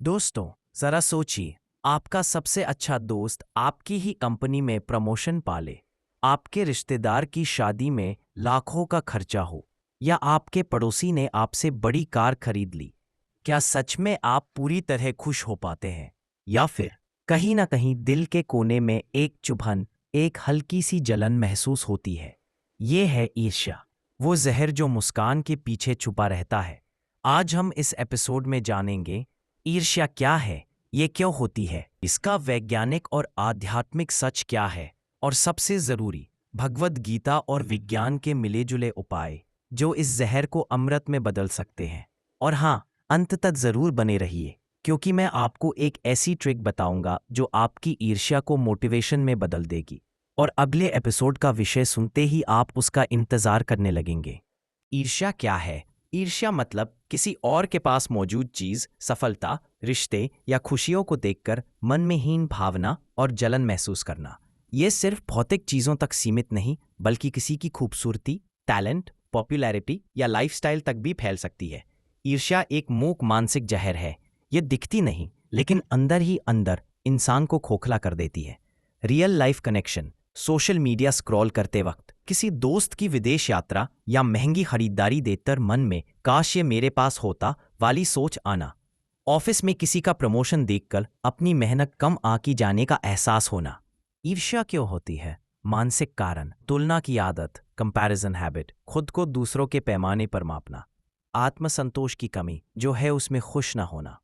दोस्तों, जरा सोचिए, आपका सबसे अच्छा दोस्त आपकी ही कंपनी में प्रमोशन पाले, आपके रिश्तेदार की शादी में लाखों का खर्चा हो, या आपके पड़ोसी ने आपसे बड़ी कार खरीद ली। क्या सच में आप पूरी तरह खुश हो पाते हैं? या फिर कहीं ना कहीं दिल के कोने में एक चुभन, एक हल्की सी जलन महसूस होती है? ये है ईर्ष्या, वो जहर जो मुस्कान के पीछे छुपा रहता है। आज हम इस एपिसोड में जानेंगे ईर्ष्या क्या है, ये क्यों होती है, इसका वैज्ञानिक और आध्यात्मिक सच क्या है, और सबसे जरूरी, भगवद गीता और विज्ञान के मिले-जुले उपाय जो इस जहर को अमृत में बदल सकते हैं। और हाँ, अंत तक जरूर बने रहिए, क्योंकि मैं आपको एक ऐसी ट्रिक बताऊंगा जो आपकी ईर्ष्या को मोटिवेशन में बदल देगी, और अगले एपिसोड का विषय सुनते ही आप उसका इंतजार करने लगेंगे। ईर्ष्या क्या है? ईर्ष्या मतलब किसी और के पास मौजूद चीज, सफलता, रिश्ते या खुशियों को देखकर मन में हीन भावना और जलन महसूस करना। ये सिर्फ भौतिक चीजों तक सीमित नहीं, बल्कि किसी की खूबसूरती, टैलेंट, पॉपुलैरिटी या लाइफस्टाइल तक भी फैल सकती है। ईर्ष्या एक मूक मानसिक जहर है। ये दिखती नहीं, लेकिन अंदर ही अंदर इंसान को खोखला कर देती है। Real life connection, social media scroll करते वक्त, किसी दोस्त की विदेश यात्रा या महंगी खरीदारी देखकर मन में काश ये मेरे पास होता वाली सोच आना। ऑफिस में किसी का प्रमोशन देखकर अपनी मेहनत कम आंकी जाने का एहसास होना। ईर्ष्या क्यों होती है? मानसिक कारण, तुलना की आदत, कंपैरिजन हैबिट, खुद को दूसरों के पैमाने पर मापना। आत्मसंतोष की कमी, जो है उसमें खुश ना होना।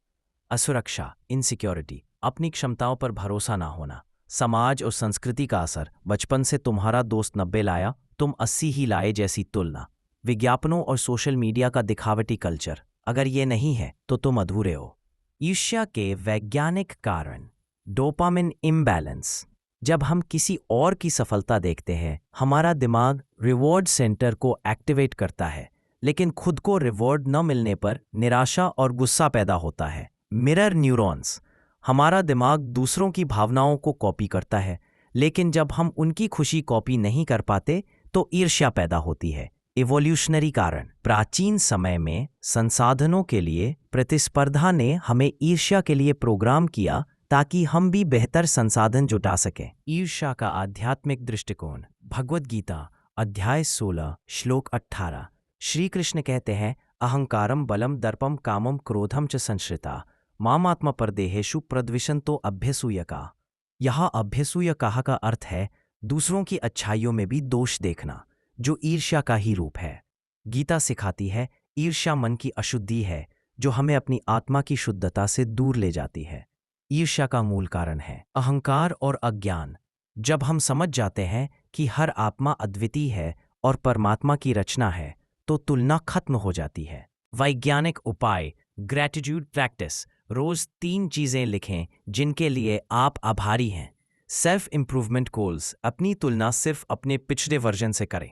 असुरक्षा, इनसिक्योरिटी, अपनी क्षमताओं पर भरोसा ना होना। समाज और संस्कृति का असर, बचपन से तुम्हारा दोस्त 90 लाया, तुम 80 ही लाए जैसी तुलना। विज्ञापनों और सोशल मीडिया का दिखावटी कल्चर, अगर ये नहीं है तो तुम अधूरे हो। ईर्ष्या के वैज्ञानिक कारण, डोपामिन इम्बैलेंस। जब हम किसी और की सफलता देखते हैं, हमारा दिमाग रिवॉर्ड सेंटर को एक्टिवेट करता है, लेकिन खुद को रिवॉर्ड न मिलने पर निराशा और गुस्सा पैदा होता है। मिरर न्यूरॉन्स, हमारा दिमाग दूसरों की भावनाओं को कॉपी करता है, लेकिन जब हम उनकी खुशी कॉपी नहीं कर पाते तो ईर्ष्या पैदा होती है। इवोल्यूशनरी कारण, प्राचीन समय में संसाधनों के लिए प्रतिस्पर्धा ने हमें ईर्ष्या के लिए प्रोग्राम किया ताकि हम भी बेहतर संसाधन जुटा सकें। ईर्ष्या का आध्यात्मिक दृष्टिकोण, भगवद गीता अध्याय 16 श्लोक 18। श्री कृष्ण कहते हैं, अहंकारम बलम दर्पम कामम क्रोधम च संश्रिता मामात्मा परदेहेषु प्रद्विषंतो अभ्यसूयका। यहाँ अभ्यसूयकाह का अर्थ है दूसरों की अच्छाइयों में भी दोष देखना, जो ईर्ष्या का ही रूप है। गीता सिखाती है ईर्ष्या मन की अशुद्धि है, जो हमें अपनी आत्मा की शुद्धता से दूर ले जाती है। ईर्ष्या का मूल कारण है अहंकार और अज्ञान। जब हम समझ जाते हैं कि हर आत्मा अद्वितीय है और परमात्मा की रचना है, तो तुलना खत्म हो जाती है। वैज्ञानिक उपाय, ग्रैटिट्यूड प्रैक्टिस। रोज 3 चीजें लिखें जिनके लिए आप आभारी हैं। सेल्फ इंप्रूवमेंट गोल्स, अपनी तुलना सिर्फ अपने पिछले वर्जन से करें।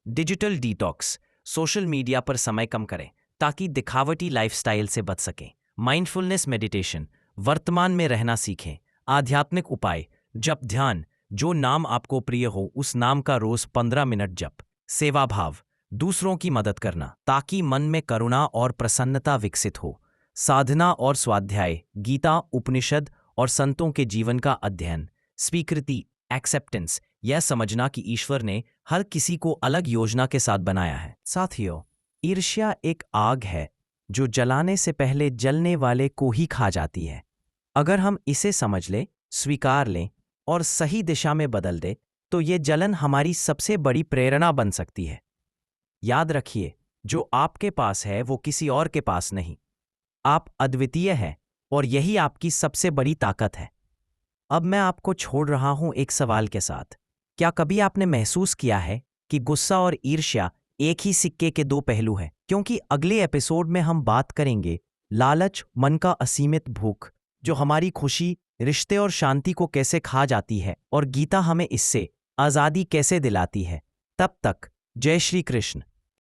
डिजिटल डिटॉक्स, सोशल मीडिया पर समय कम करें ताकि दिखावटी लाइफस्टाइल से बच सकें। माइंडफुलनेस मेडिटेशन, वर्तमान में रहना सीखें। आध्यात्मिक उपाय, जप ध्यान, जो नाम आपको प्रिय हो उस नाम का रोज 15 मिनट जप। सेवा भाव, दूसरों की मदद करना ताकि मन में करुणा और प्रसन्नता विकसित हो। साधना और स्वाध्याय, गीता, उपनिषद और संतों के जीवन का अध्ययन। स्वीकृति, एक्सेप्टेंस, यह समझना कि ईश्वर ने हर किसी को अलग योजना के साथ बनाया है। साथियों, ईर्ष्या एक आग है जो जलाने से पहले जलने वाले को ही खा जाती है। अगर हम इसे समझ लें, स्वीकार लें और सही दिशा में बदल दें, तो ये जलन हमारी सबसे बड़ी प्रेरणा बन सकती है। याद रखिए, जो आपके पास है वो किसी और के पास नहीं। आप अद्वितीय हैं और यही आपकी सबसे बड़ी ताकत है। अब मैं आपको छोड़ रहा हूं एक सवाल के साथ। क्या कभी आपने महसूस किया है कि गुस्सा और ईर्ष्या एक ही सिक्के के 2 पहलू हैं? क्योंकि अगले एपिसोड में हम बात करेंगे लालच, मन का असीमित भूख, जो हमारी खुशी, रिश्ते और शांति को कैसे खा जाती है, और गीता हमें इससे आज़ादी कैसे दिलाती है। तब तक जय श्री कृष्ण।